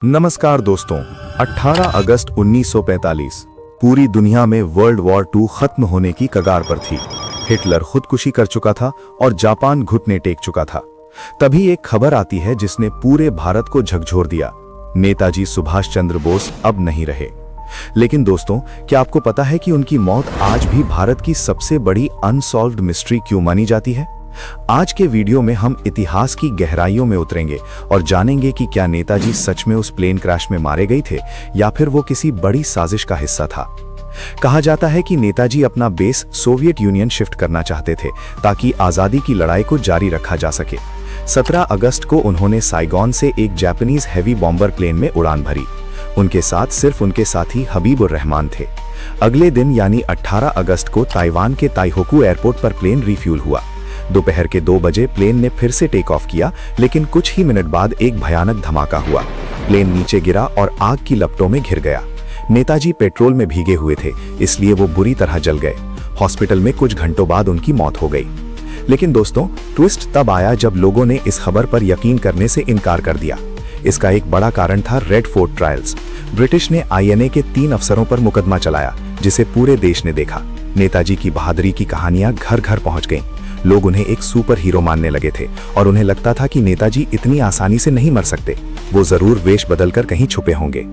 नमस्कार दोस्तों, 18 अगस्त 1945 पूरी दुनिया में वर्ल्ड वॉर 2 खत्म होने की कगार पर थी। हिटलर खुदकुशी कर चुका था और जापान घुटने टेक चुका था। तभी एक खबर आती है जिसने पूरे भारत को झकझोर दिया। नेताजी सुभाष चंद्र बोस अब नहीं रहे। लेकिन दोस्तों, क्या आपको पता है कि उनकी मौत आज भी भारत की सबसे बड़ी अनसॉल्व्ड मिस्ट्री क्यों मानी जाती है? आज के वीडियो में हम इतिहास की गहराइयों में उतरेंगे और जानेंगे कि क्या नेताजी सच में उस प्लेन क्रैश में मारे गए थे या फिर वो किसी बड़ी साजिश का हिस्सा था। कहा जाता है कि नेताजी अपना बेस सोवियत यूनियन शिफ्ट करना चाहते थे ताकि आजादी की लड़ाई को जारी रखा जा सके। 17 अगस्त को उन्होंने साइगोन से एक जापानीज हैवी बॉम्बर प्लेन में उड़ान भरी। उनके साथ सिर्फ उनके साथी हबीबुर रहमान थे। अगले दिन यानी 18 अगस्त को ताइवान के ताइहोकू एयरपोर्ट पर प्लेन रिफ्यूल हुआ। दोपहर के 2 बजे प्लेन ने फिर से टेक ऑफ किया, लेकिन कुछ ही मिनट बाद एक भयानक धमाका हुआ। प्लेन नीचे गिरा और आग की लपटों में घिर गया। नेताजी पेट्रोल में भीगे हुए थे, इसलिए वो बुरी तरह जल गए। हॉस्पिटल में कुछ घंटों बाद उनकी मौत हो गई। लेकिन दोस्तों, ट्विस्ट तब आया जब लोगों ने इस खबर पर यकीन करने से इनकार कर दिया। इसका एक बड़ा कारण था रेड फोर्ट ट्रायल्स। ब्रिटिश ने INA के 3 अफसरों पर मुकदमा चलाया, जिसे पूरे देश ने देखा। नेताजी की बहादुरी की कहानियां घर घर पहुंच गईं। लोग उन्हें एक सुपर हीरो मानने लगे थे और उन्हें लगता था कि नेताजी इतनी आसानी से नहीं मर सकते, वो जरूर वेश बदलकर कहीं छुपे होंगे।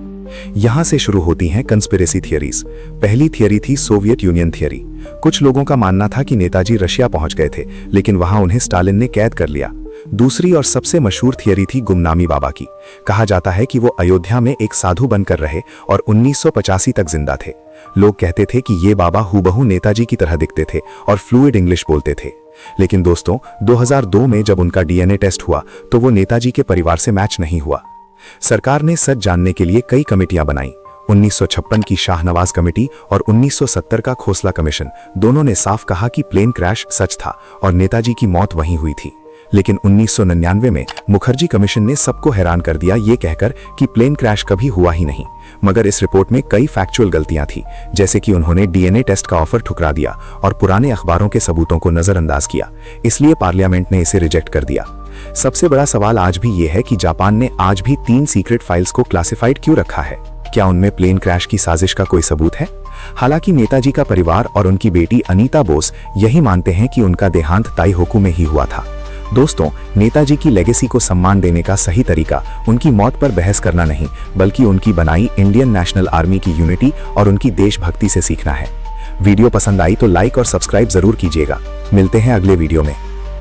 यहां से शुरू होती हैं कंस्पिरेसी थियरीज। पहली थियरी थी सोवियत यूनियन थियरी। कुछ लोगों का मानना था कि नेताजी रशिया पहुंच गए थे, लेकिन वहां उन्हें स्टालिन ने कैद कर लिया। दूसरी और सबसे मशहूर थियरी थी गुमनामी बाबा की। कहा जाता है कि वो अयोध्या में एक साधु बनकर रहे और 1985 तक जिंदा थे। लोग कहते थे कि ये बाबा हूबहू नेताजी की तरह दिखते थे और फ्लूइड इंग्लिश बोलते थे। लेकिन दोस्तों, 2002 में जब उनका DNA टेस्ट हुआ तो वो नेताजी के परिवार से मैच नहीं हुआ। सरकार ने सच जानने के लिए कई कमेटियां बनाई। 1956 की शाहनवाज कमेटी और 1970 का खोसला कमीशन, दोनों ने साफ कहा कि प्लेन क्रैश सच था और नेताजी की मौत वहीं हुई थी। लेकिन 1999 में मुखर्जी कमीशन ने सबको हैरान कर दिया, ये कहकर कि प्लेन क्रैश कभी हुआ ही नहीं। मगर इस रिपोर्ट में कई फैक्चुअल गलतियां थी, जैसे कि उन्होंने DNA टेस्ट का ऑफर ठुकरा दिया और पुराने अखबारों के सबूतों को नजरअंदाज किया। इसलिए पार्लियामेंट ने इसे रिजेक्ट कर दिया। सबसे बड़ा सवाल आज भी ये है कि जापान ने आज भी 3 सीक्रेट फाइल्स को क्लासिफाइड क्यों रखा है? क्या उनमें प्लेन क्रैश की साजिश का कोई सबूत है? हालांकि नेताजी का परिवार और उनकी बेटी अनीता बोस यही मानते हैं कि उनका देहांत ताइहोकू में ही हुआ था। दोस्तों, नेताजी की लेगेसी को सम्मान देने का सही तरीका उनकी मौत पर बहस करना नहीं, बल्कि उनकी बनाई इंडियन नेशनल आर्मी की यूनिटी और उनकी देशभक्ति से सीखना है। वीडियो पसंद आई तो लाइक और सब्सक्राइब जरूर कीजिएगा। मिलते हैं अगले वीडियो में।